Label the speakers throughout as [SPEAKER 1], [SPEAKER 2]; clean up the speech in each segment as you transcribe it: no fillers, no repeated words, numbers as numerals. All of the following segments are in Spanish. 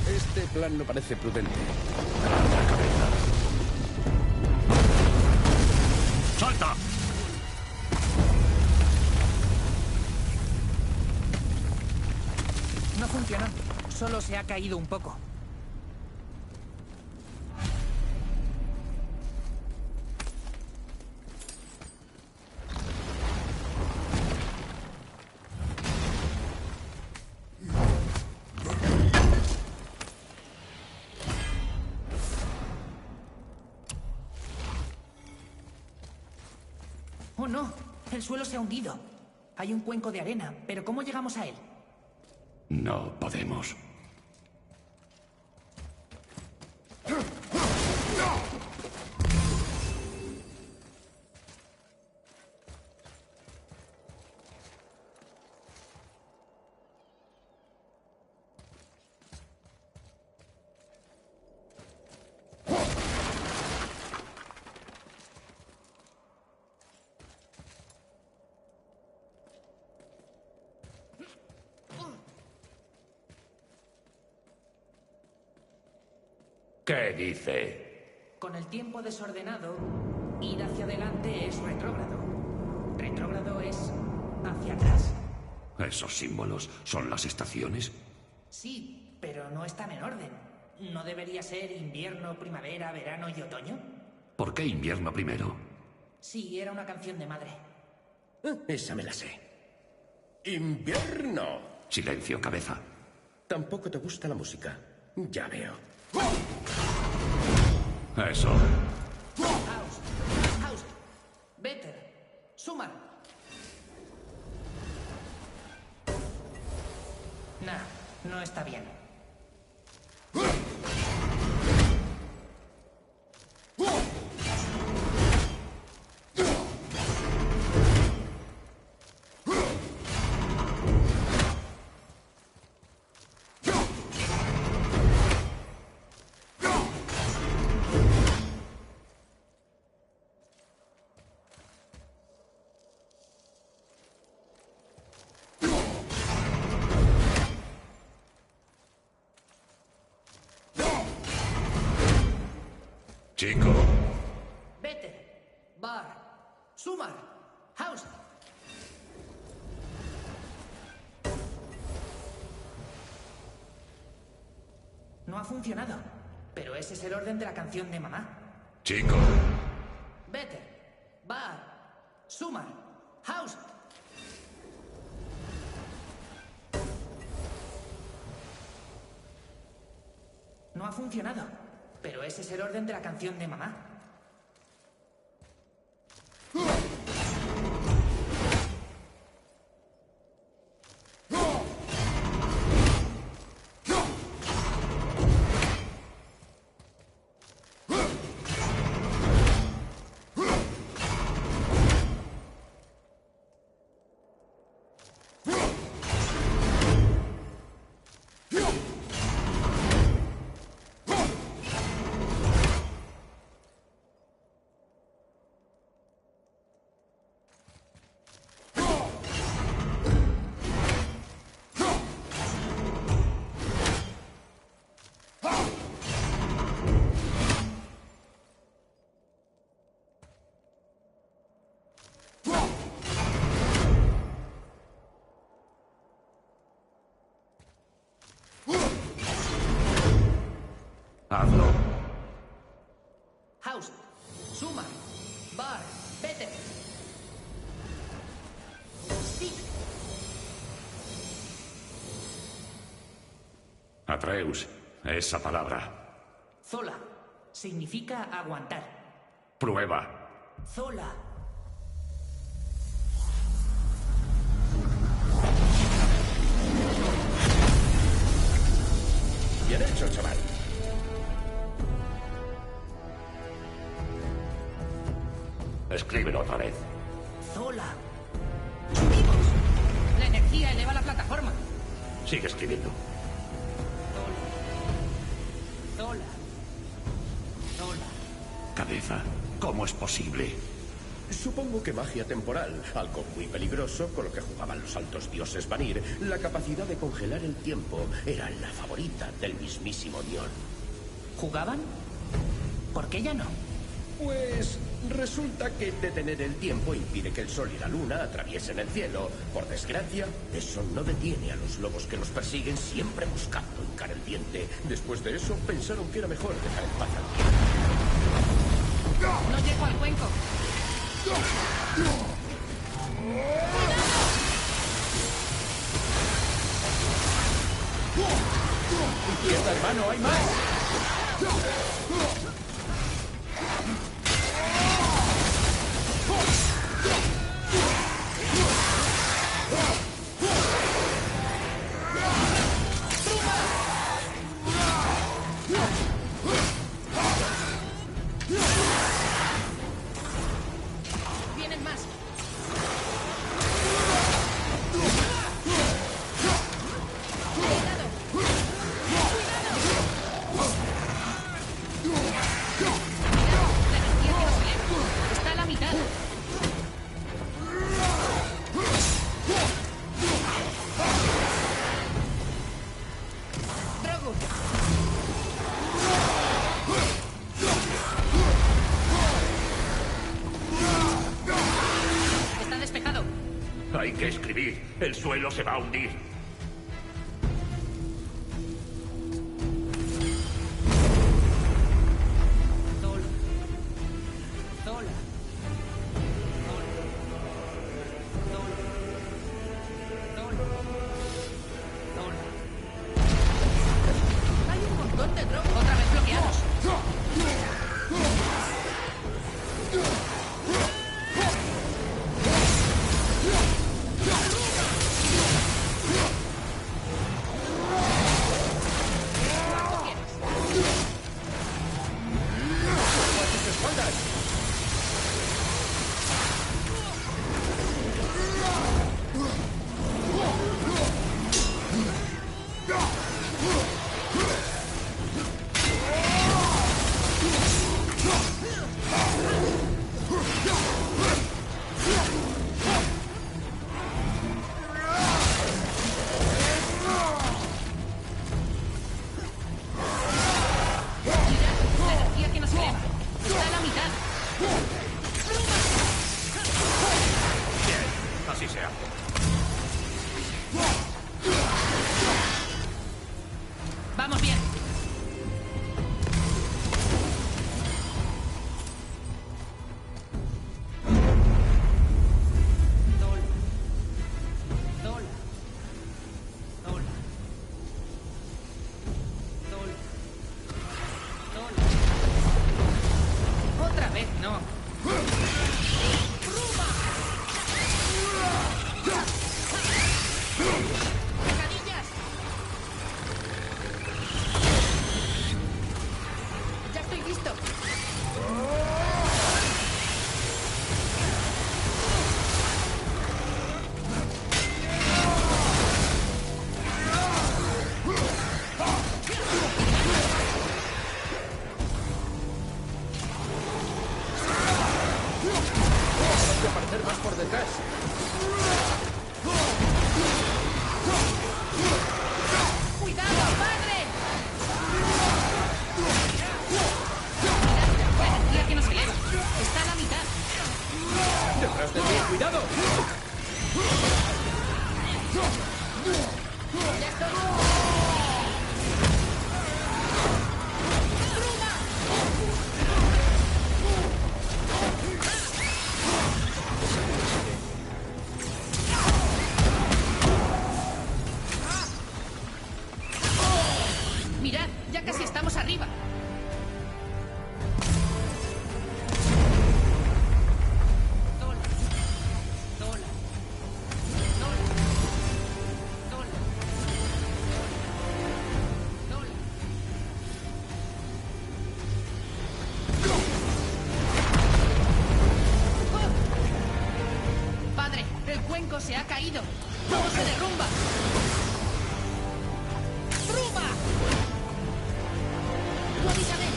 [SPEAKER 1] Este plan no parece prudente.
[SPEAKER 2] La cabeza. ¡Salta!
[SPEAKER 3] No funciona. Solo se ha caído un poco. ¡Oh, no! El suelo se ha hundido. Hay un cuenco de arena, pero ¿cómo llegamos a él?
[SPEAKER 2] No podemos. ¿Qué dice?
[SPEAKER 3] Con el tiempo desordenado, ir hacia adelante es retrógrado. Retrógrado es hacia atrás.
[SPEAKER 2] ¿Esos símbolos son las estaciones?
[SPEAKER 3] Sí, pero no están en orden. ¿No debería ser invierno, primavera, verano y otoño?
[SPEAKER 2] ¿Por qué invierno primero?
[SPEAKER 3] Sí, era una canción de madre.
[SPEAKER 1] Esa me la sé. ¡Invierno!
[SPEAKER 2] Silencio, cabeza.
[SPEAKER 1] Tampoco te gusta la música. Ya veo.
[SPEAKER 2] Eso.
[SPEAKER 3] House. Better. Sumar. Nah, no está bien.
[SPEAKER 2] Chico.
[SPEAKER 3] Better. Bar. Sumar. House. No ha funcionado. Pero ese es el orden de la canción de mamá.
[SPEAKER 2] Chico.
[SPEAKER 3] Better. Bar. Sumar. House. No ha funcionado. Pero ese es el orden de la canción de mamá.
[SPEAKER 2] Hazlo.
[SPEAKER 3] House. Sumar. Bar. Better. Sí.
[SPEAKER 2] Atreus, esa palabra.
[SPEAKER 3] Zola. Significa aguantar.
[SPEAKER 2] Prueba.
[SPEAKER 3] Zola.
[SPEAKER 1] Bien hecho, chaval.
[SPEAKER 2] Escríbelo otra vez.
[SPEAKER 3] Zola. ¡Subimos! La energía eleva la plataforma.
[SPEAKER 2] Sigue escribiendo.
[SPEAKER 3] Zola. Zola.
[SPEAKER 2] Cabeza, ¿cómo es posible?
[SPEAKER 1] Supongo que magia temporal, algo muy peligroso con lo que jugaban los altos dioses Vanir. La capacidad de congelar el tiempo era la favorita del mismísimo Dion.
[SPEAKER 3] ¿Jugaban? ¿Por qué ya no?
[SPEAKER 1] Pues resulta que detener el tiempo impide que el sol y la luna atraviesen el cielo. Por desgracia, eso no detiene a los lobos que los persiguen, siempre buscando hincar el diente. Después de eso, pensaron que era mejor dejar en paz al tiempo.
[SPEAKER 3] No llego al cuenco.
[SPEAKER 1] ¡Izquierda, hermano! ¡Hay más!
[SPEAKER 3] Vienen más. Está despejado.
[SPEAKER 2] Hay que escribir. El suelo se va a hundir.
[SPEAKER 3] Zola. Zola. Zola. Zola. Zola. Hay un montón de drogas. Otra vez bloqueados. ¿Cuánto quieres?
[SPEAKER 1] ¡A tus espaldas!
[SPEAKER 3] Mirad, la energía que nos eleva. Está a la mitad.
[SPEAKER 2] Bien, así sea.
[SPEAKER 3] Vamos bien. Zola. Zola. Zola. Zola. Zola. Otra vez no. ¡Pegadillas! Ya estoy listo.
[SPEAKER 1] Hay que aparecer más por detrás.
[SPEAKER 3] ¡Cuidado, padre! Mirad, la energía que nos eleva. Está a la mitad.
[SPEAKER 1] ¡Detrás de ti! ¡Cuidado!
[SPEAKER 3] ¡Ya estoy! Mirad, ya casi estamos arriba. Zola. Zola. Zola. Zola. Zola. ¡Oh! Padre, el cuenco se ha caído. ¡Todo se derrumba! ¡Rumba! ¡Tú avísame!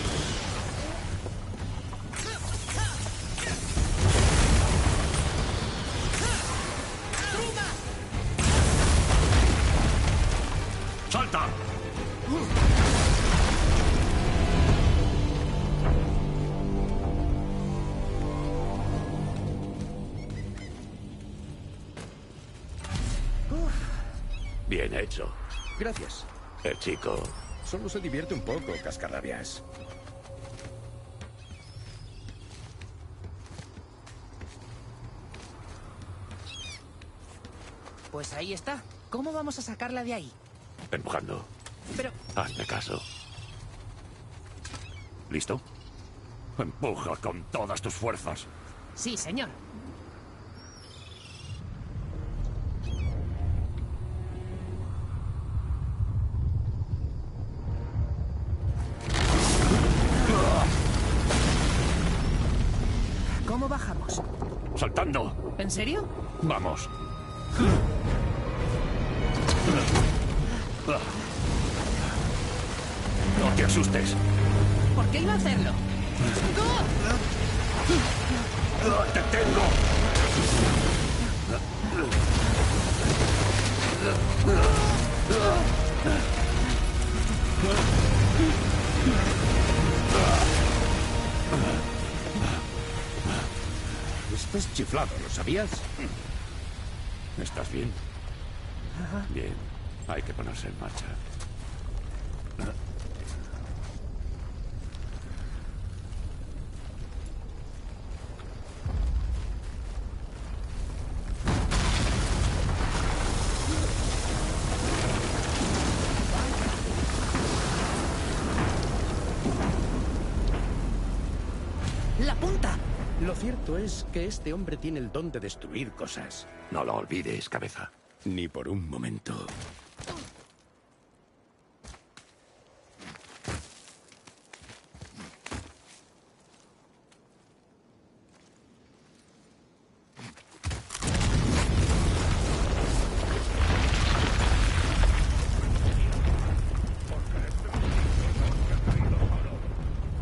[SPEAKER 2] ¡Salta! Bien hecho.
[SPEAKER 1] Gracias.
[SPEAKER 2] El chico...
[SPEAKER 1] Solo se divierte un poco, cascarrabias.
[SPEAKER 3] Pues ahí está. ¿Cómo vamos a sacarla de ahí?
[SPEAKER 2] Empujando.
[SPEAKER 3] Pero...
[SPEAKER 2] Hazme caso. ¿Listo? Empuja con todas tus fuerzas.
[SPEAKER 3] Sí, señor. ¿Cómo bajamos?
[SPEAKER 2] ¡Saltando!
[SPEAKER 3] ¿En serio?
[SPEAKER 2] ¡Vamos! No te asustes.
[SPEAKER 3] ¿Por qué iba a hacerlo?
[SPEAKER 2] ¡Te tengo!
[SPEAKER 1] Estás chiflado, ¿lo sabías?
[SPEAKER 2] ¿Estás bien? Bien. Hay que ponerse en marcha.
[SPEAKER 3] ¡La punta!
[SPEAKER 1] Lo cierto es que este hombre tiene el don de destruir cosas.
[SPEAKER 2] No lo olvides, cabeza.
[SPEAKER 1] Ni por un momento.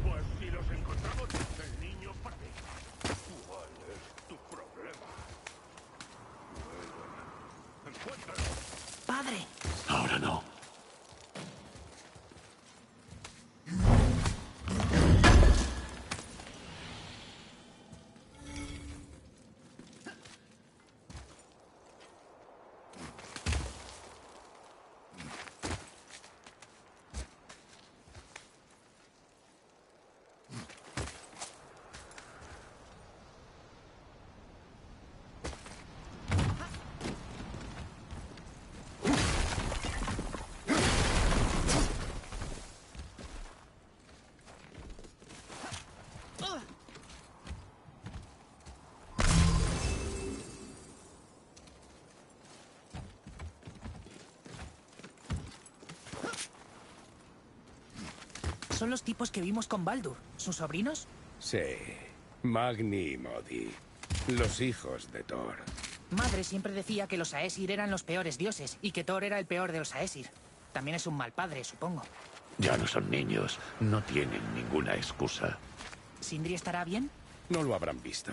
[SPEAKER 2] Pues si los encontramos, el niño parte. ¿Cuál es tu problema? Encuéntralo.
[SPEAKER 3] ¡Padre!
[SPEAKER 2] Ahora no.
[SPEAKER 3] Son los tipos que vimos con Baldur. ¿Sus sobrinos?
[SPEAKER 1] Sí. Magni y Modi. Los hijos de Thor.
[SPEAKER 3] Madre siempre decía que los Aesir eran los peores dioses y que Thor era el peor de los Aesir. También es un mal padre, supongo.
[SPEAKER 2] Ya no son niños. No tienen ninguna excusa.
[SPEAKER 3] ¿Sindri estará bien?
[SPEAKER 1] No lo habrán visto.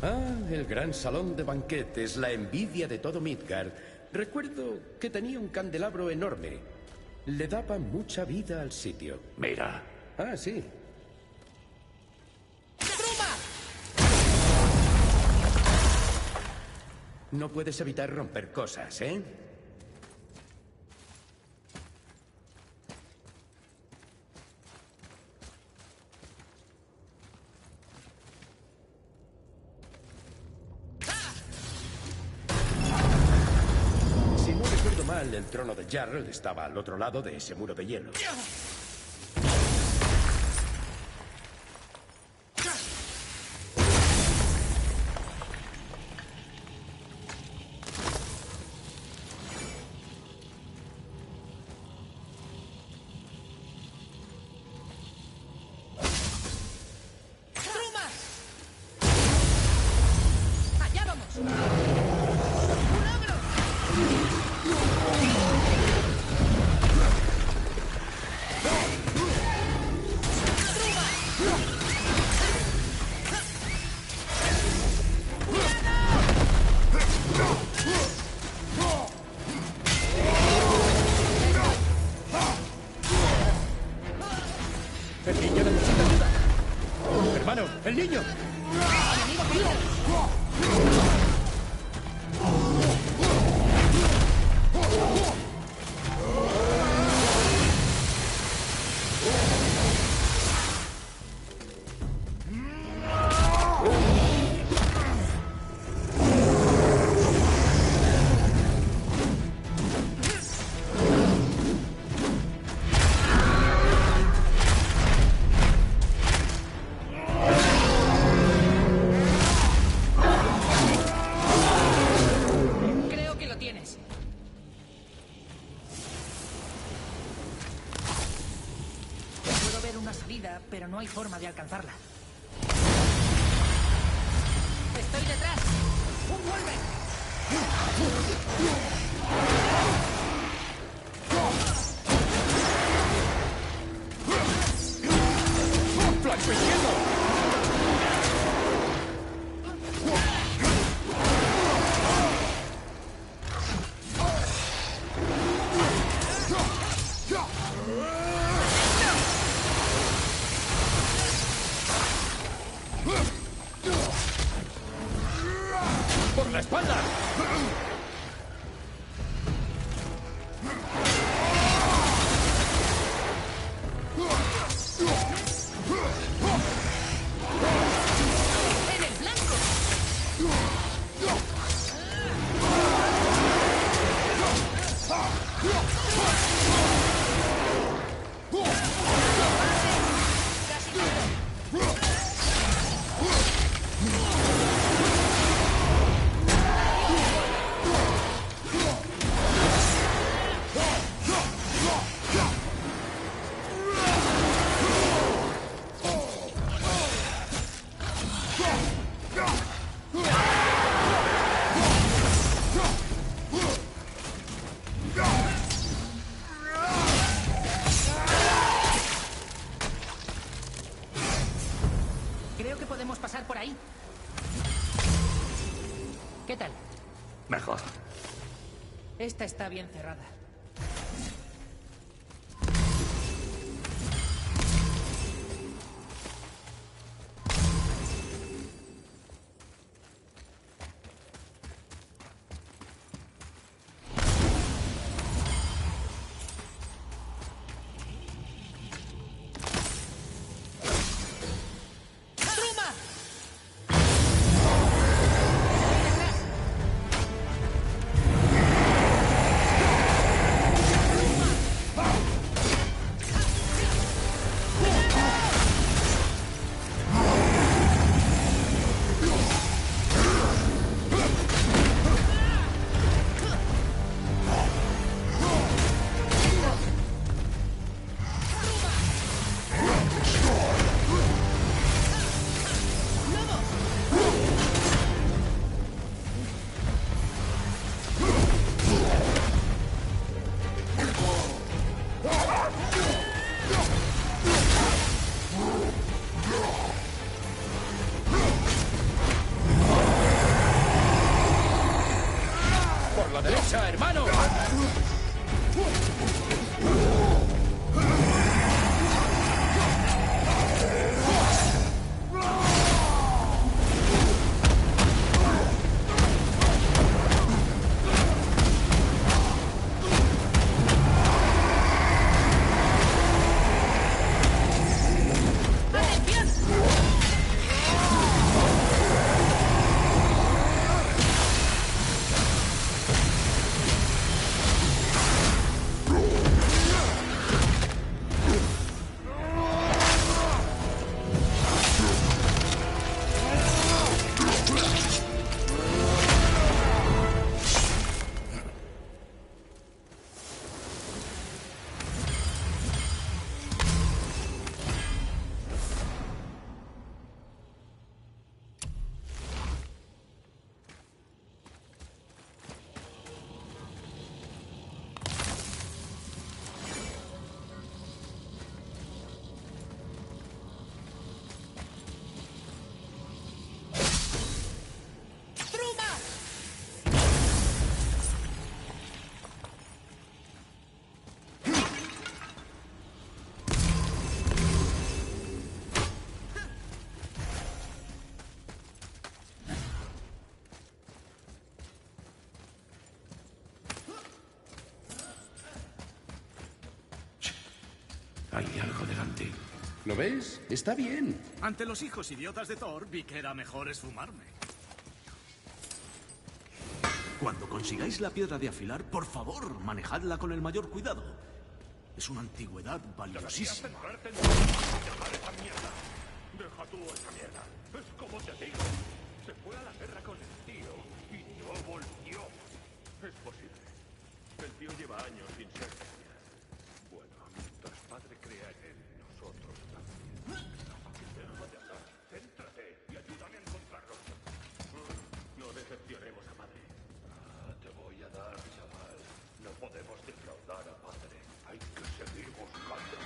[SPEAKER 1] Ah, el gran salón de banquetes, la envidia de todo Midgard. Recuerdo que tenía un candelabro enorme. Le daba mucha vida al sitio.
[SPEAKER 2] Mira.
[SPEAKER 1] Ah, sí. No puedes evitar romper cosas, ¿eh? Si no recuerdo mal, el trono de Jarl estaba al otro lado de ese muro de hielo.
[SPEAKER 3] ¡Allá vamos! ¡Un ogro!
[SPEAKER 4] El niño necesita ayuda. Hermano, el niño.
[SPEAKER 3] ¡Enemigo caído! Creo que lo tienes. Puedo ver una salida, pero no hay forma de alcanzarla. ¡Estoy detrás! ¡Un Wolverine!
[SPEAKER 4] ¡Flanco izquierdo! ¡Por la espalda!
[SPEAKER 3] ¡En el blanco! ¡Casi todo! Creo que podemos pasar por ahí. ¿Qué tal?
[SPEAKER 1] Mejor.
[SPEAKER 3] Esta está bien cerrada. ¡Truma! Estoy detrás.
[SPEAKER 5] Hay algo delante.
[SPEAKER 1] ¿Lo ves? Está bien.
[SPEAKER 6] Ante los hijos idiotas de Thor, vi que era mejor esfumarme. Cuando consigáis la piedra de afilar, por favor, manejadla con el mayor cuidado. Es una antigüedad valiosísima.
[SPEAKER 2] Centrarte en llamar esa mierda. Deja tú esa mierda. Es como te digo. Se fue a la guerra con el tío y no volvió. Es posible. El tío lleva años sin ser genial. Bueno, mientras padre crea en él, nosotros también. Deja de hablar. Céntrate y ayúdame a encontrarlo. No decepcionemos a padre. Te voy a dar, chaval. No podemos defraudar a padre. Hay que seguir buscando.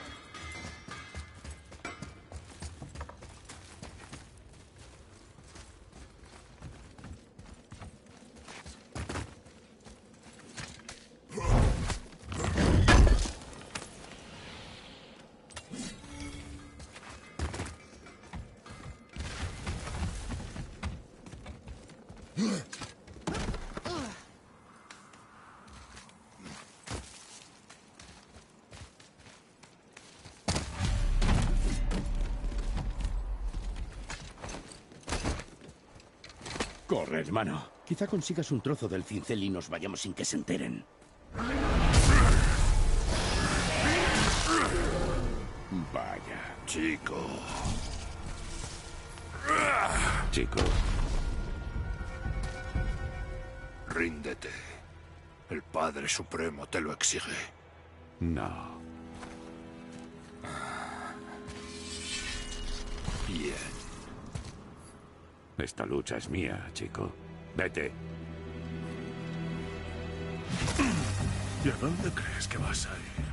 [SPEAKER 1] Corre, hermano. Quizá consigas un trozo del cincel y nos vayamos sin que se enteren. Vaya.
[SPEAKER 5] Chico. Chico.
[SPEAKER 2] Ríndete. El Padre Supremo te lo exige.
[SPEAKER 5] No.
[SPEAKER 2] Bien.
[SPEAKER 5] Esta lucha es mía, chico. Vete.
[SPEAKER 2] ¿Y a dónde crees que vas a ir?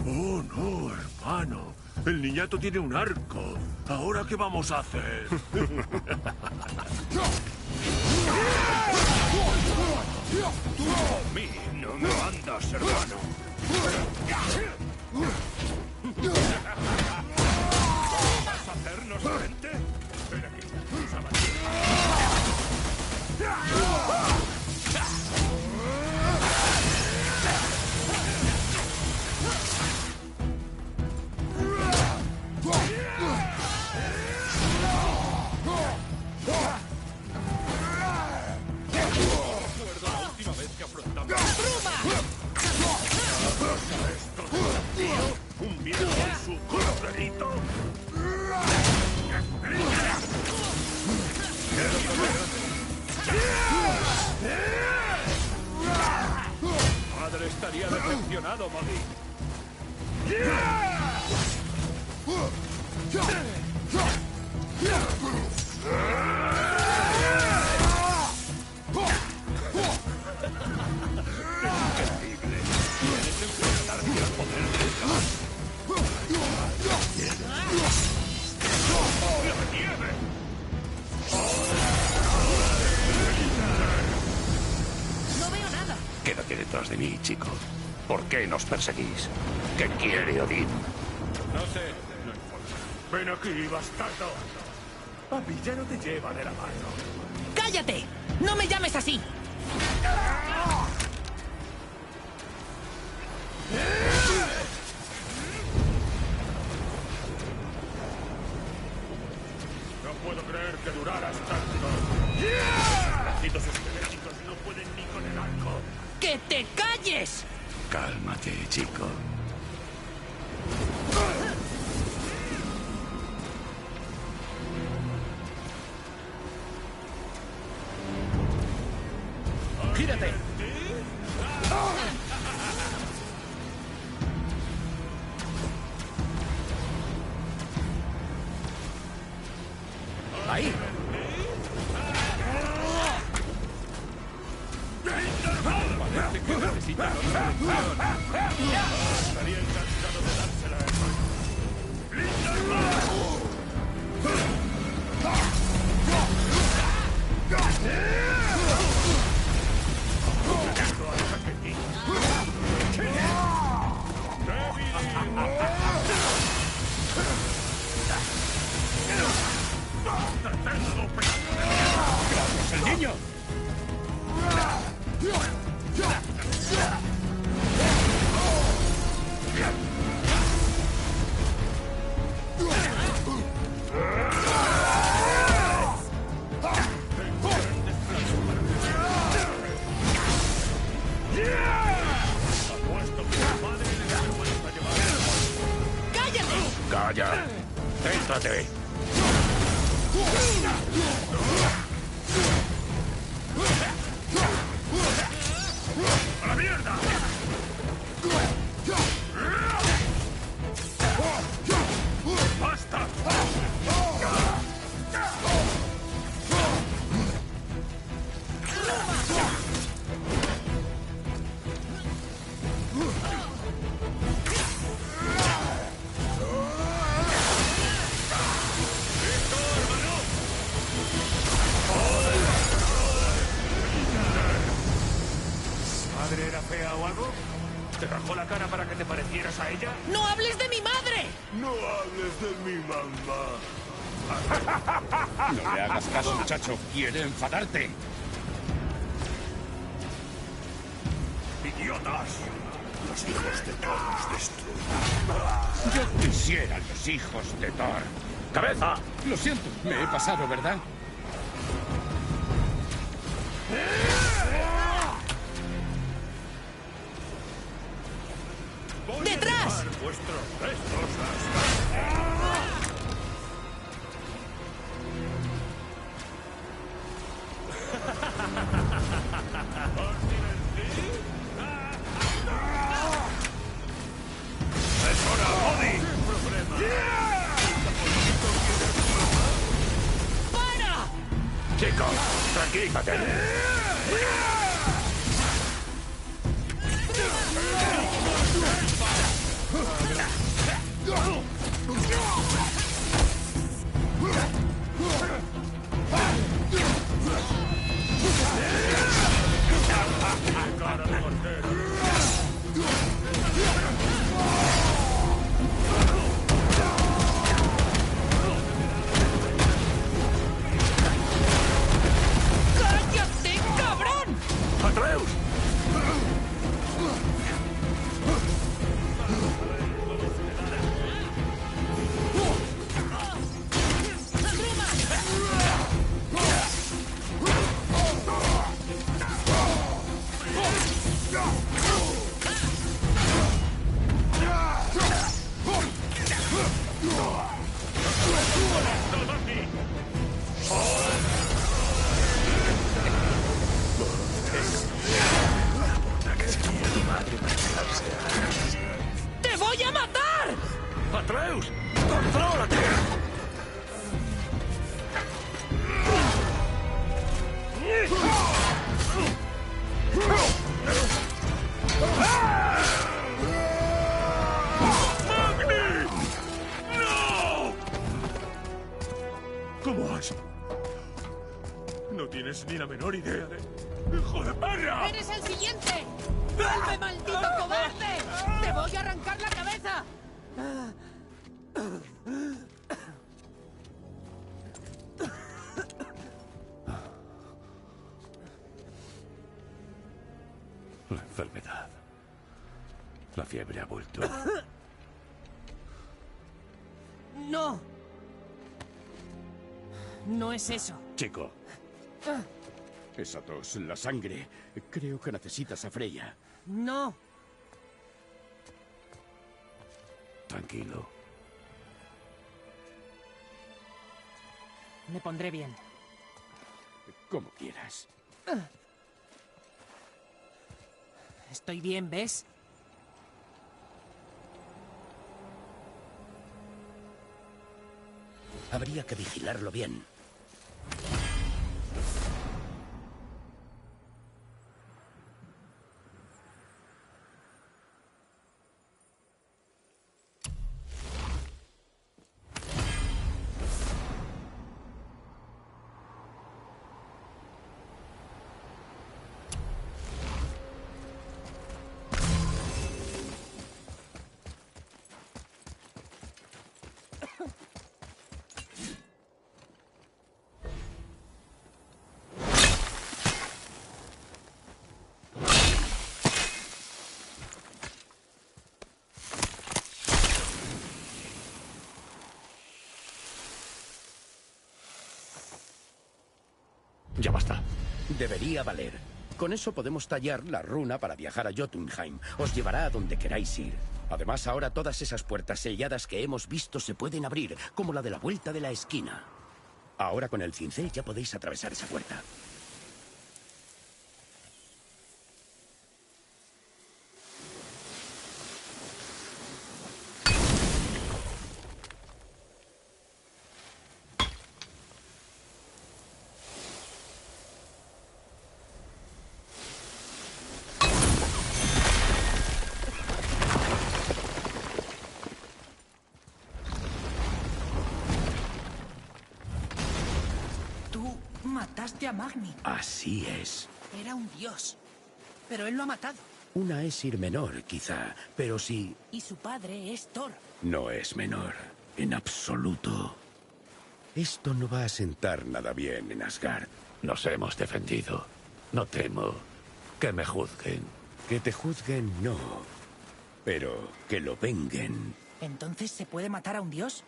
[SPEAKER 2] Oh, no, hermano. El niñato tiene un arco. ¿Ahora qué vamos a hacer? A mí no me mandas, hermano. ¿Vas a hacernos frente? Ven aquí, recuerdo la última vez que afrontamos. ¿Un viejo y su corderito? Padre estaría decepcionado, Molly. Increíble. Tienes enfrentarte al poder del caos. ¡La nieve!
[SPEAKER 3] No veo nada.
[SPEAKER 5] Quédate detrás de mí, chico. ¿Por qué nos perseguís? ¿Qué quiere Odín?
[SPEAKER 2] No sé, no importa. Ven aquí, bastardo. Papi ya no te lleva de la mano.
[SPEAKER 3] ¡Cállate! ¡No me llames así!
[SPEAKER 2] No puedo creer que duraras tanto. Los ejércitos esqueléticos no pueden ni con el arco.
[SPEAKER 3] ¡Que te calles!
[SPEAKER 5] Cálmate, chico.
[SPEAKER 1] ¡Gírate! ¡Ahí!
[SPEAKER 2] Parece que necesitan otra lección. Estaría encantado de dársela, hermano.
[SPEAKER 5] Vaya. Céntrate.
[SPEAKER 2] ¡A la mierda! ¡Basta! ¿Madre era fea o algo? ¿Te rajó la cara para que te parecieras a ella?
[SPEAKER 3] ¡No hables de mi madre!
[SPEAKER 2] No hables de mi mamá.
[SPEAKER 4] No le hagas caso, muchacho. Quiere enfadarte.
[SPEAKER 2] ¡Idiotas!
[SPEAKER 5] Los hijos de Thor nos destruirán.
[SPEAKER 4] Yo quisiera los hijos de Thor.
[SPEAKER 5] ¡Cabeza!
[SPEAKER 4] Lo siento, me he pasado, ¿verdad?
[SPEAKER 2] Voy
[SPEAKER 3] ¡Detrás!
[SPEAKER 2] a dejar vuestros restos ¡Es hora, Odin!
[SPEAKER 3] ¡Para!
[SPEAKER 5] Chicos, tranquilízate.
[SPEAKER 2] ¡Cara de mortero!
[SPEAKER 3] ¡Cállate, cabrón!
[SPEAKER 5] ¡Atreus!
[SPEAKER 3] ¡Te voy a matar!
[SPEAKER 5] ¡Atreus! ¡Contrólate!
[SPEAKER 2] ¿Cómo has...? No tienes ni la menor idea de... ¡Hijo de perra!
[SPEAKER 3] ¡Eres el siguiente! ¡Vuelve, maldito cobarde! ¡Te voy a arrancar la cabeza!
[SPEAKER 5] La enfermedad. La fiebre ha vuelto.
[SPEAKER 3] ¡No! No es eso.
[SPEAKER 4] Chico. Esa tos, la sangre. Creo que necesitas a Freya.
[SPEAKER 3] ¡No!
[SPEAKER 5] Tranquilo.
[SPEAKER 3] Me pondré bien.
[SPEAKER 4] Como quieras.
[SPEAKER 3] Estoy bien, ¿ves?
[SPEAKER 1] Habría que vigilarlo bien.
[SPEAKER 5] Ya basta.
[SPEAKER 1] Debería valer. Con eso podemos tallar la runa para viajar a Jotunheim. Os llevará a donde queráis ir. Además, ahora todas esas puertas selladas que hemos visto se pueden abrir, como la de la vuelta de la esquina. Ahora con el cincel ya podéis atravesar esa puerta.
[SPEAKER 3] Mataste a Magni.
[SPEAKER 1] Así es.
[SPEAKER 3] Era un dios. Pero él lo ha matado.
[SPEAKER 1] Una Aesir menor, quizá, pero sí...
[SPEAKER 3] Y su padre es Thor.
[SPEAKER 1] No es menor, en absoluto. Esto no va a sentar nada bien en Asgard.
[SPEAKER 5] Nos hemos defendido. No temo que me juzguen.
[SPEAKER 1] Que te juzguen, no. Pero que lo venguen.
[SPEAKER 3] ¿Entonces se puede matar a un dios?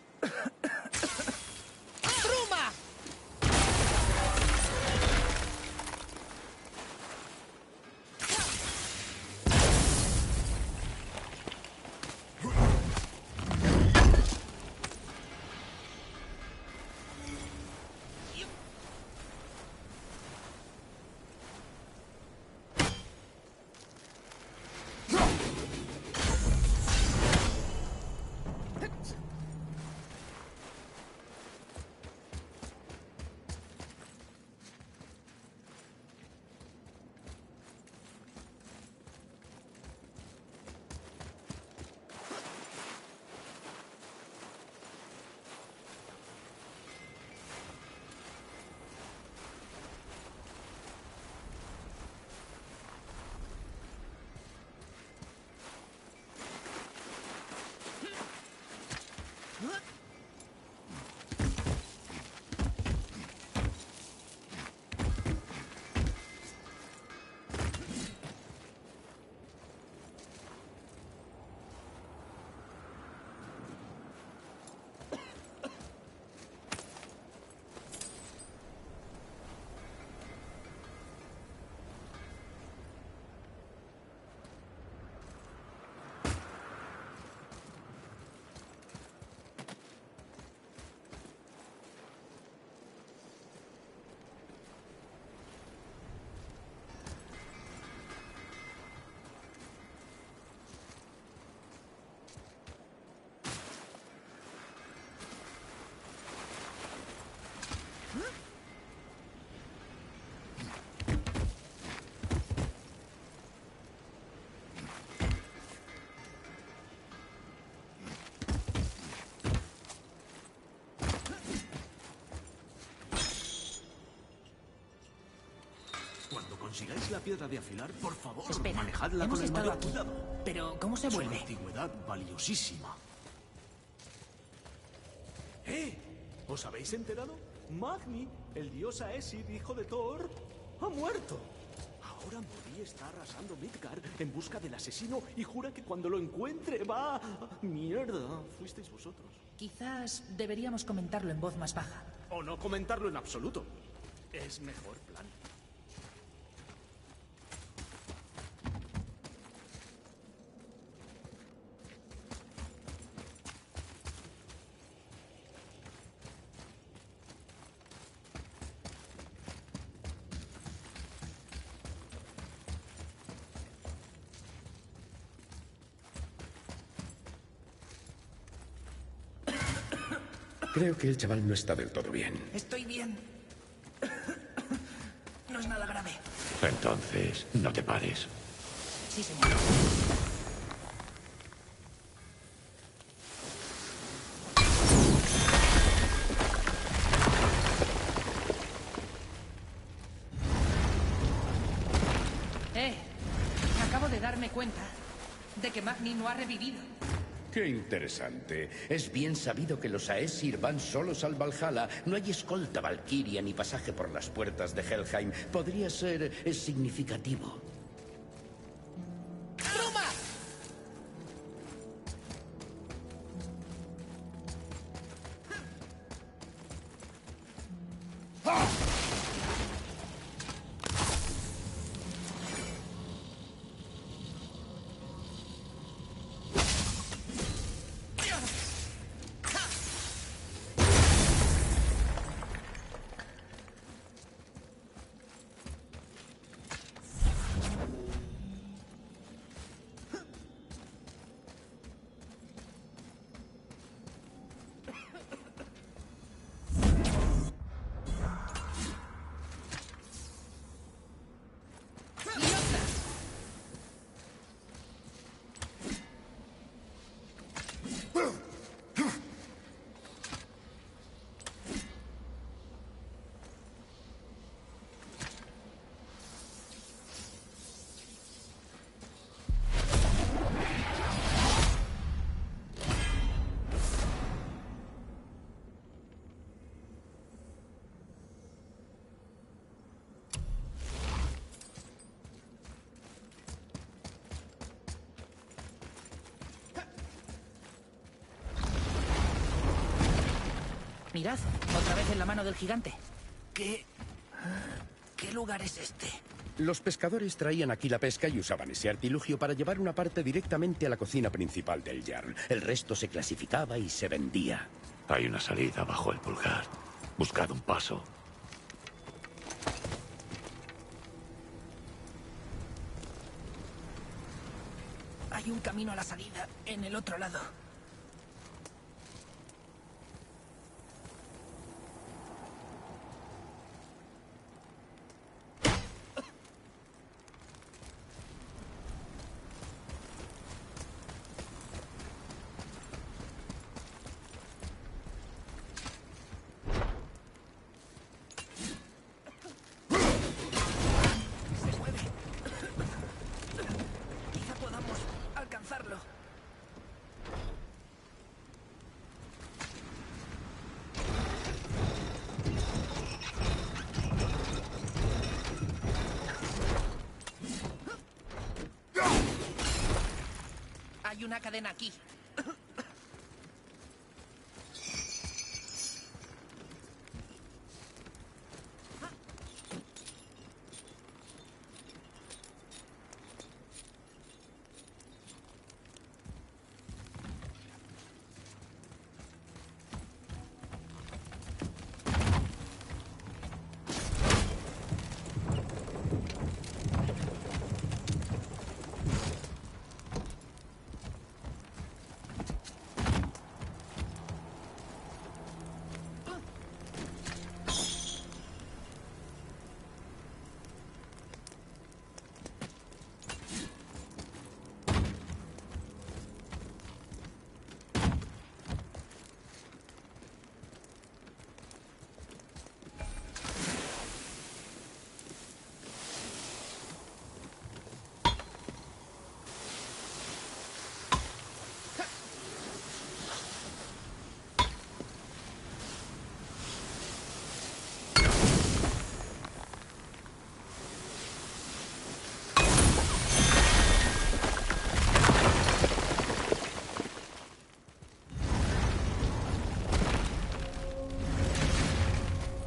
[SPEAKER 6] Cuando consigáis la piedra de afilar, por favor,
[SPEAKER 3] Espera,
[SPEAKER 6] manejadla
[SPEAKER 3] hemos
[SPEAKER 6] con el
[SPEAKER 3] estado
[SPEAKER 6] mayor
[SPEAKER 3] aquí.
[SPEAKER 6] cuidado.
[SPEAKER 3] Pero, ¿cómo se
[SPEAKER 6] Es una
[SPEAKER 3] vuelve?
[SPEAKER 6] antigüedad valiosísima. ¿Os habéis enterado? Magni, el dios Aesir, hijo de Thor, ha muerto. Ahora Modi está arrasando Midgard en busca del asesino y jura que cuando lo encuentre va... ¡Mierda! Fuisteis vosotros.
[SPEAKER 3] Quizás deberíamos comentarlo en voz más baja.
[SPEAKER 6] O no comentarlo en absoluto. Es mejor plan.
[SPEAKER 1] Creo que el chaval no está del todo bien.
[SPEAKER 3] Estoy bien. No es nada grave.
[SPEAKER 5] Entonces, no te pares.
[SPEAKER 3] Sí, señor. Acabo de darme cuenta de que Magni no ha revivido.
[SPEAKER 1] Qué interesante. Es bien sabido que los Aesir van solos al Valhalla. No hay escolta valquiria ni pasaje por las puertas de Helheim. Podría ser significativo.
[SPEAKER 3] Mirad, otra vez en la mano del gigante. ¿Qué lugar es este?
[SPEAKER 4] Los pescadores traían aquí la pesca y usaban ese artilugio para llevar una parte directamente a la cocina principal del Jarl. El resto se clasificaba y se vendía.
[SPEAKER 5] Hay una salida bajo el pulgar. Buscad un paso.
[SPEAKER 3] Hay un camino a la salida en el otro lado. Se mueve. Quizá podamos alcanzarlo. Hay una cadena aquí.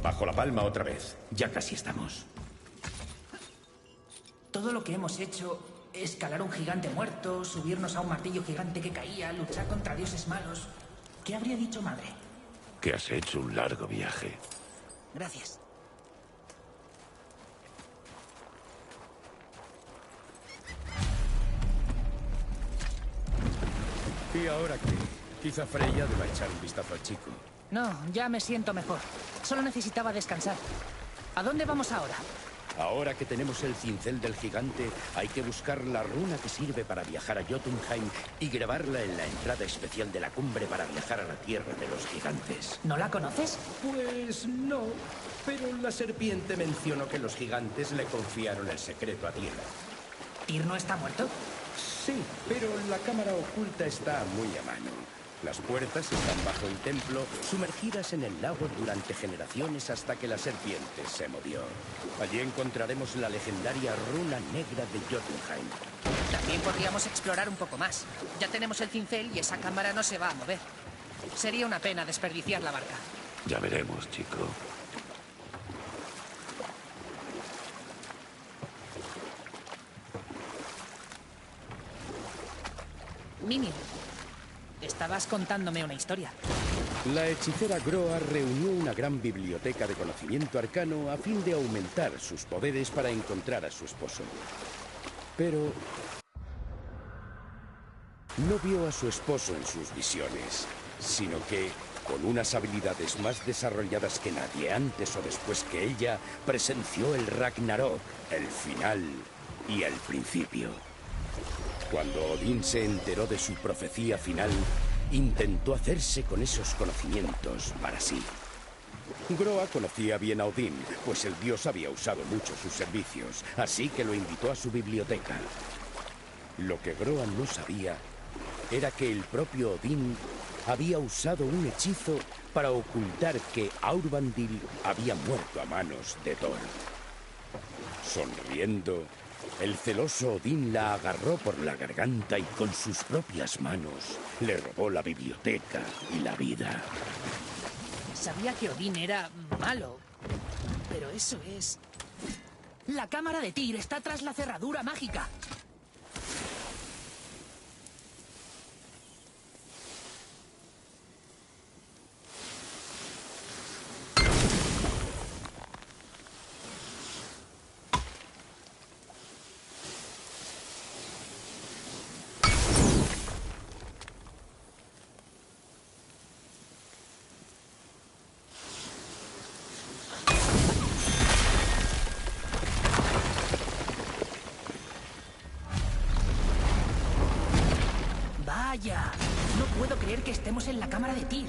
[SPEAKER 4] Bajo la palma otra vez. Ya casi estamos.
[SPEAKER 3] Todo lo que hemos hecho, escalar un gigante muerto, subirnos a un martillo gigante que caía, luchar contra dioses malos. ¿Qué habría dicho madre?
[SPEAKER 5] Que has hecho un largo viaje.
[SPEAKER 3] Gracias.
[SPEAKER 4] ¿Y ahora qué? Quizá Freya deba echar un vistazo al chico.
[SPEAKER 3] No, ya me siento mejor. Solo necesitaba descansar. ¿A dónde vamos ahora?
[SPEAKER 4] Ahora que tenemos el cincel del gigante, hay que buscar la runa que sirve para viajar a Jotunheim y grabarla en la entrada especial de la cumbre para viajar a la tierra de los gigantes.
[SPEAKER 3] ¿No la conoces?
[SPEAKER 1] Pues no, pero la serpiente mencionó que los gigantes le confiaron el secreto a Tyr.
[SPEAKER 3] ¿Tyr no está muerto?
[SPEAKER 1] Sí, pero la cámara oculta está muy a mano.
[SPEAKER 4] Las puertas están bajo el templo, sumergidas en el lago durante generaciones hasta que la serpiente se movió. Allí encontraremos la legendaria runa negra de Jotunheim.
[SPEAKER 3] También podríamos explorar un poco más. Ya tenemos el cincel y esa cámara no se va a mover. Sería una pena desperdiciar la barca.
[SPEAKER 5] Ya veremos, chico.
[SPEAKER 3] Mimir, estabas contándome una historia.
[SPEAKER 4] La hechicera Groa reunió una gran biblioteca de conocimiento arcano a fin de aumentar sus poderes para encontrar a su esposo. Pero no vio a su esposo en sus visiones, sino que, con unas habilidades más desarrolladas que nadie antes o después que ella, presenció el Ragnarok, el final y el principio. Cuando Odín se enteró de su profecía final, intentó hacerse con esos conocimientos para sí. Groa conocía bien a Odín, pues el dios había usado mucho sus servicios, así que lo invitó a su biblioteca. Lo que Groa no sabía era que el propio Odín había usado un hechizo para ocultar que Aurvandil había muerto a manos de Thor. Sonriendo, el celoso Odín la agarró por la garganta y con sus propias manos le robó la biblioteca y la vida.
[SPEAKER 3] Sabía que Odín era malo, pero eso es... La cámara de Tyr está tras la cerradura mágica. Vaya, no puedo creer que estemos en la cámara de Tyr.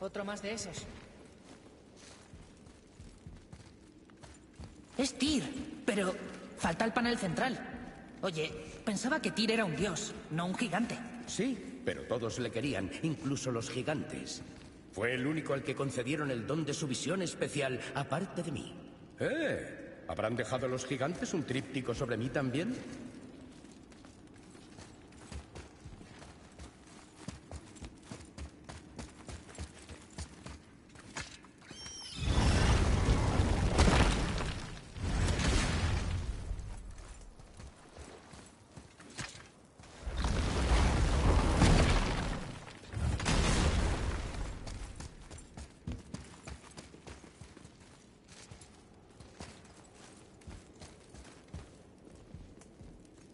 [SPEAKER 3] Otro más de esos. Es Tyr, pero falta el panel central. Oye, pensaba que Tyr era un dios, no un gigante.
[SPEAKER 1] Sí, pero todos le querían, incluso los gigantes. Fue el único al que concedieron el don de su visión especial, aparte de mí. ¿Habrán dejado los gigantes un tríptico sobre mí también?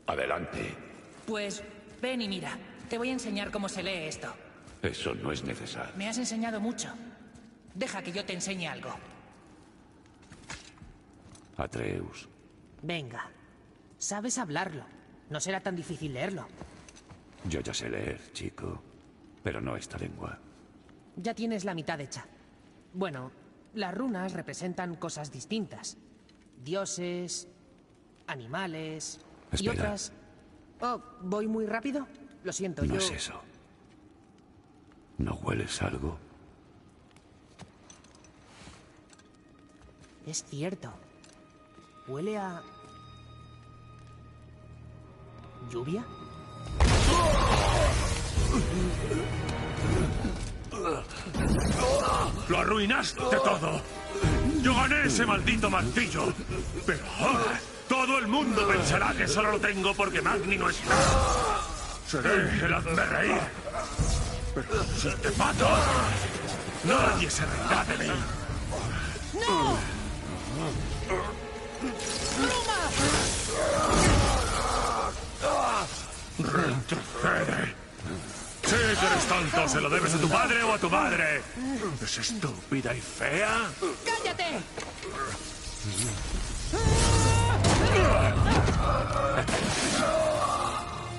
[SPEAKER 5] Adelante.
[SPEAKER 3] Pues ven y mira. Te voy a enseñar cómo se lee esto.
[SPEAKER 5] Eso no es necesario.
[SPEAKER 3] Me has enseñado mucho. Deja que yo te enseñe algo.
[SPEAKER 5] Atreus.
[SPEAKER 3] Venga. Sabes hablarlo. No será tan difícil leerlo.
[SPEAKER 5] Yo ya sé leer, chico. Pero no esta lengua.
[SPEAKER 7] Ya tienes la mitad hecha. Bueno, las runas representan cosas distintas. Dioses, animales y
[SPEAKER 5] Espera.
[SPEAKER 7] otras... Oh, ¿voy muy rápido? Lo siento,
[SPEAKER 5] No
[SPEAKER 7] yo...
[SPEAKER 5] es eso. ¿No hueles algo?
[SPEAKER 7] Es cierto. Huele a... ¿lluvia?
[SPEAKER 2] ¡Lo arruinaste todo! ¡Yo gané ese maldito martillo! Pero ahora todo el mundo pensará que solo lo tengo porque Magni no está. Seré el hazmerreír. Pero si te mato, nadie se reirá de mí.
[SPEAKER 7] ¡No!
[SPEAKER 2] ¡Retrocede! Sí que eres tonto, ¿se lo debes a tu padre o a tu madre? ¿Es estúpida y fea?
[SPEAKER 7] ¡Cállate!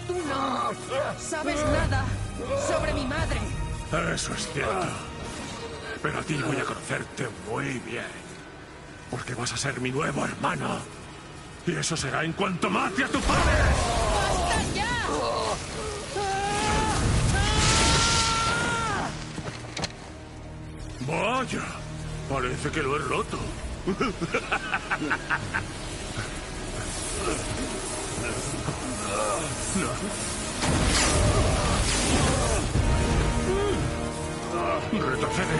[SPEAKER 7] Tú no sabes nada sobre mi madre.
[SPEAKER 2] Eso es cierto. Pero a ti voy a conocerte muy bien. Porque vas a ser mi nuevo hermano. Y eso será en cuanto mate a tu padre.
[SPEAKER 7] ¡Basta ya!
[SPEAKER 2] Vaya, parece que lo he roto. Retrocede.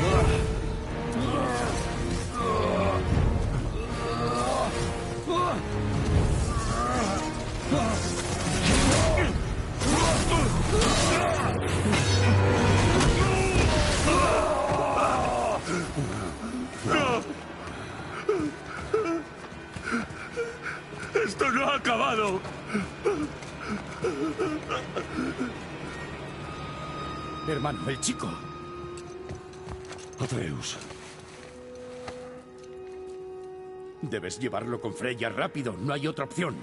[SPEAKER 2] ¡Esto no ha acabado!
[SPEAKER 4] Hermano, el chico.
[SPEAKER 5] Atreus.
[SPEAKER 4] Debes llevarlo con Freya rápido. No hay otra opción.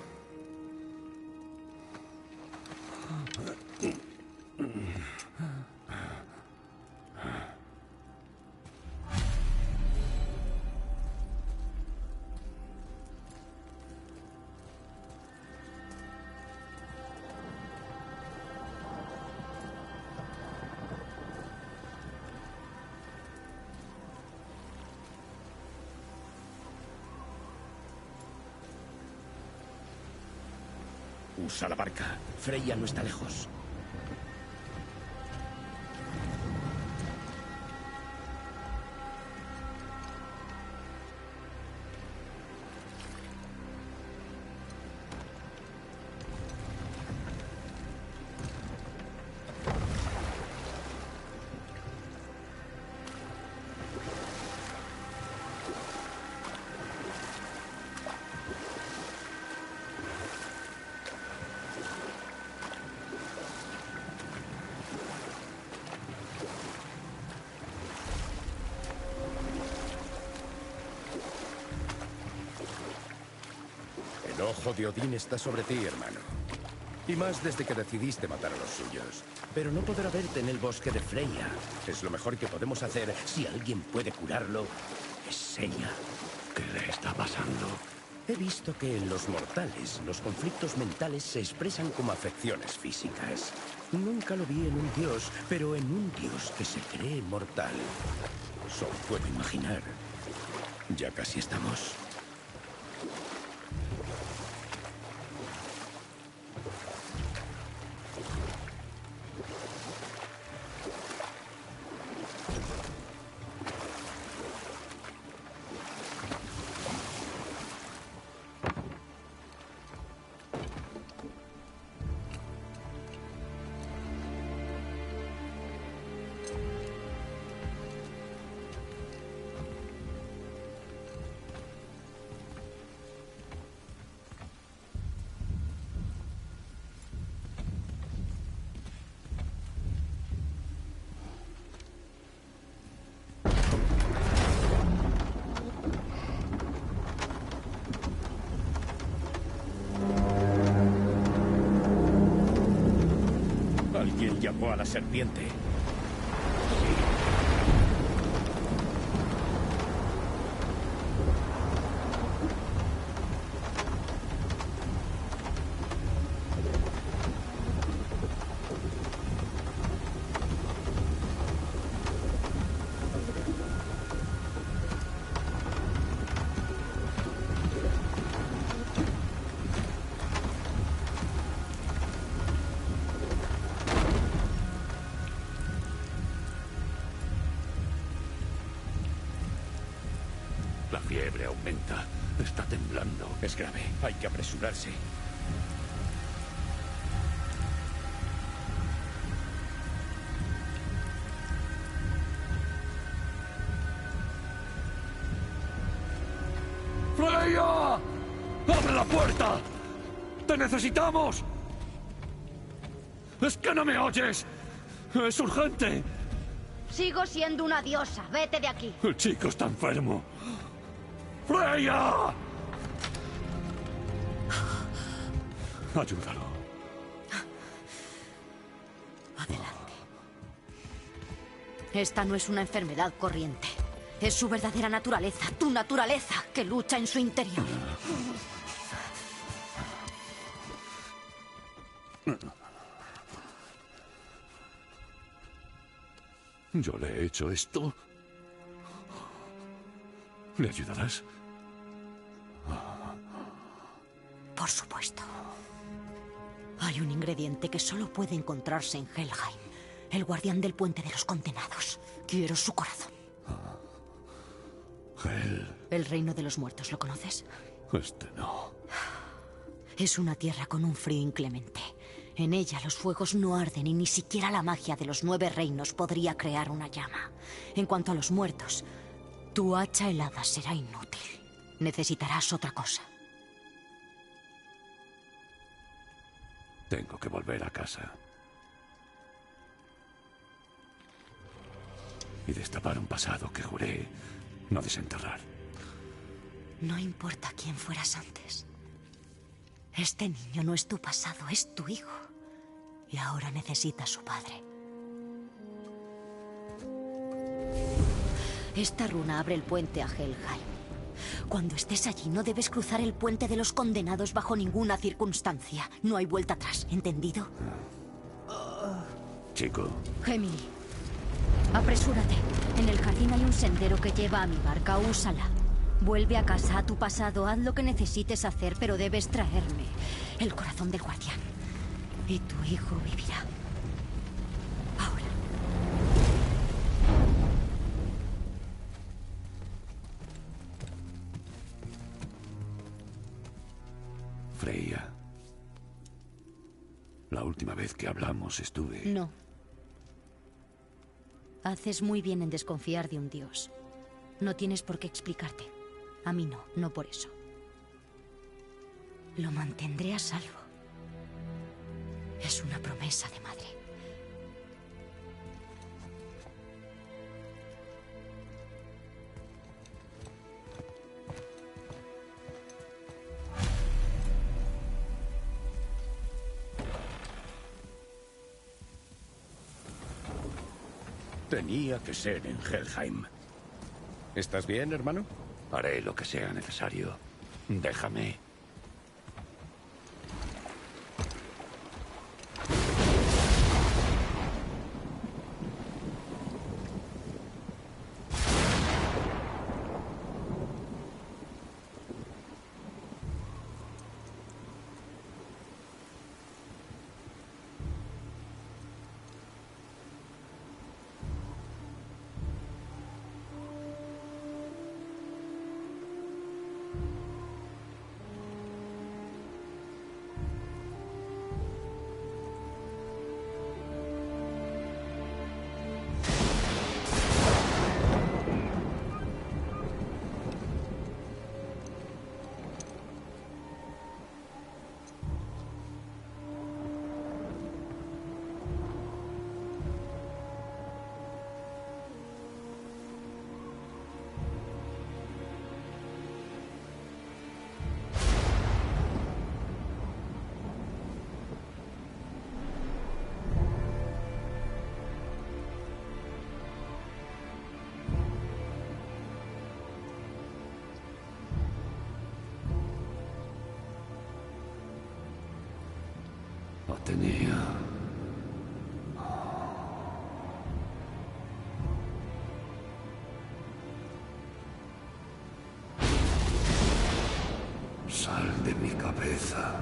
[SPEAKER 1] Usa la barca. Freya no está lejos. El ojo de Odín está sobre ti, hermano. Y más desde que decidiste matar a los suyos. Pero no podrá verte en el bosque de Freya. Es lo mejor que podemos hacer. Si alguien puede curarlo, es ella.
[SPEAKER 5] ¿Qué le está pasando?
[SPEAKER 1] He visto que en los mortales los conflictos mentales se expresan como afecciones físicas. Nunca lo vi en un dios, pero en un dios que se cree mortal. Solo puedo imaginar. Ya casi estamos. Alguien llamó a la serpiente.
[SPEAKER 5] La fiebre aumenta. Está temblando.
[SPEAKER 1] Es grave. Hay que apresurarse.
[SPEAKER 5] ¡Freya! ¡Abre la puerta! ¡Te necesitamos! ¡Es que no me oyes! ¡Es urgente!
[SPEAKER 8] Sigo siendo una diosa. Vete de aquí.
[SPEAKER 5] El chico está enfermo. ¡Freya! Ayúdalo.
[SPEAKER 8] Adelante. Esta no es una enfermedad corriente. Es su verdadera naturaleza, tu naturaleza, que lucha en su interior.
[SPEAKER 5] Yo le he hecho esto. ¿Le ayudarás?
[SPEAKER 8] Por supuesto. Hay un ingrediente que solo puede encontrarse en Helheim. El guardián del puente de los condenados. Quiero su corazón. El reino de los muertos, ¿lo conoces?
[SPEAKER 5] Este no.
[SPEAKER 8] Es una tierra con un frío inclemente. En ella los fuegos no arden y ni siquiera la magia de los 9 reinos podría crear una llama. En cuanto a los muertos, tu hacha helada será inútil. Necesitarás otra cosa.
[SPEAKER 5] Tengo que volver a casa. Y destapar un pasado que juré no desenterrar.
[SPEAKER 8] No importa quién fueras antes. Este niño no es tu pasado, es tu hijo. Y ahora necesita a su padre. Esta runa abre el puente a Helheim. Cuando estés allí, no debes cruzar el puente de los condenados bajo ninguna circunstancia. No hay vuelta atrás, ¿entendido?
[SPEAKER 5] Chico.
[SPEAKER 8] Gemini, apresúrate. En el jardín hay un sendero que lleva a mi barca. Úsala. Vuelve a casa, a tu pasado, haz lo que necesites hacer, pero debes traerme el corazón del guardián. Y tu hijo vivirá. Ahora.
[SPEAKER 5] Freya. La última vez que hablamos estuve...
[SPEAKER 8] No. Haces muy bien en desconfiar de un dios. No tienes por qué explicarte. A mí no, no por eso. Lo mantendré a salvo. Es una promesa de madre.
[SPEAKER 4] Tenía que ser en Helheim. ¿Estás bien, hermano?
[SPEAKER 5] Haré lo que sea necesario. Déjame. Atenea. Sal de mi cabeza.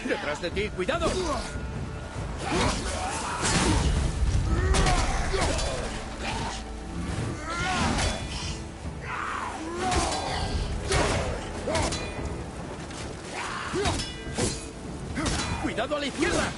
[SPEAKER 4] ¡Detrás de ti! ¡Cuidado! ¡Cuidado a la izquierda!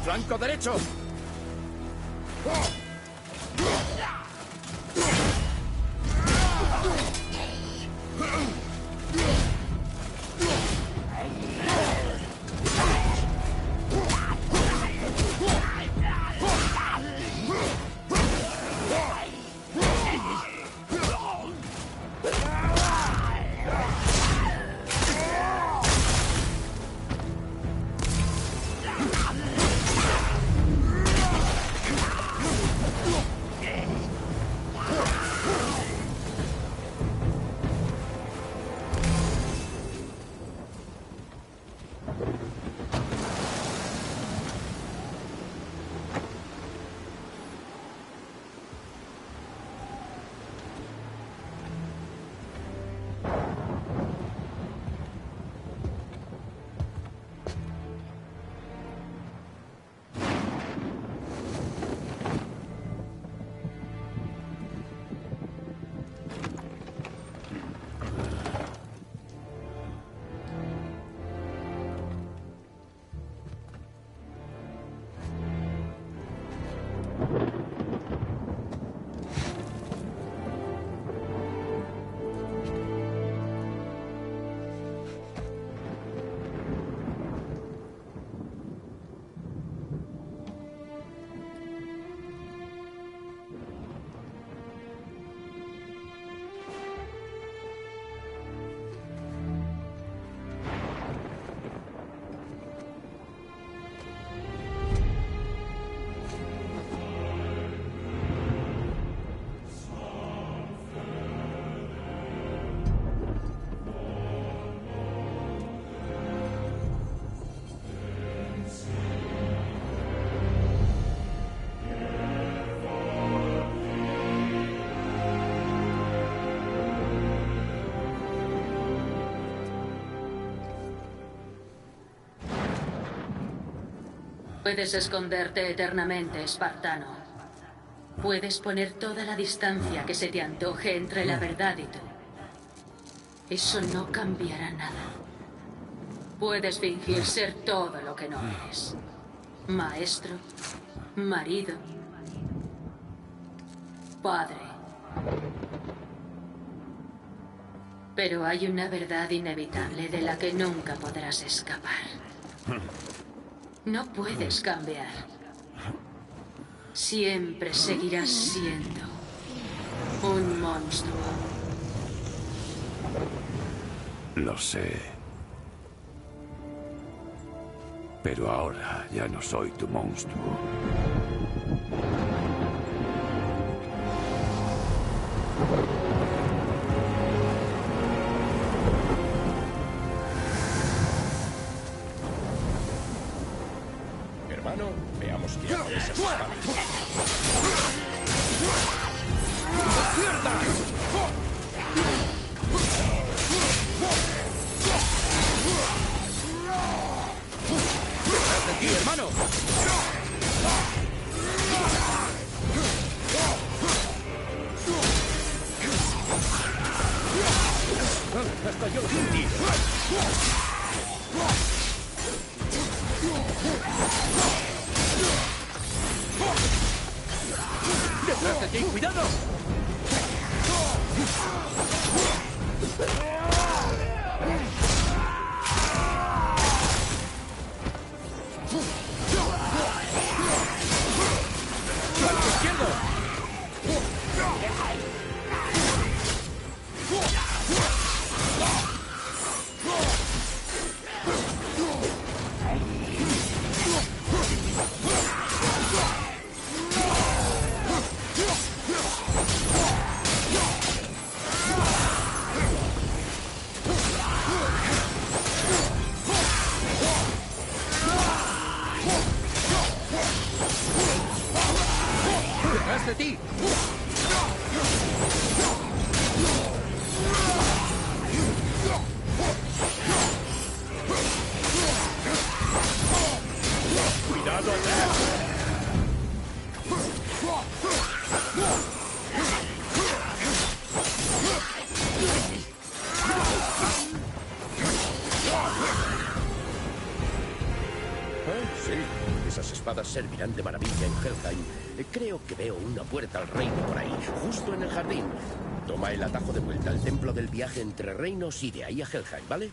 [SPEAKER 4] ¡Flanco derecho!
[SPEAKER 9] Puedes esconderte eternamente, espartano. Puedes poner toda la distancia que se te antoje entre la verdad y tú. Eso no cambiará nada. Puedes fingir ser todo lo que no eres. Maestro, marido, padre. Pero hay una verdad inevitable de la que nunca podrás escapar. No puedes cambiar. Siempre seguirás siendo un monstruo.
[SPEAKER 5] Lo sé. Pero ahora ya no soy tu monstruo.
[SPEAKER 1] Hermano, veamos qué hace esas espadas.
[SPEAKER 4] ¡Mierda! ¡Detrás de ti, hermano! ¡Hasta yo sentí! ¡Detrás de ti! ¡Cuidado! ¡Flanco izquierdo!
[SPEAKER 1] ¡Detrás de ti! ¡Cuidado atrás! Sí, esas espadas servirán de maravilla en Helheim. Creo que veo una puerta al reino por ahí, justo en el jardín. Toma el atajo de vuelta al templo del viaje entre reinos y de ahí a Helheim, ¿vale?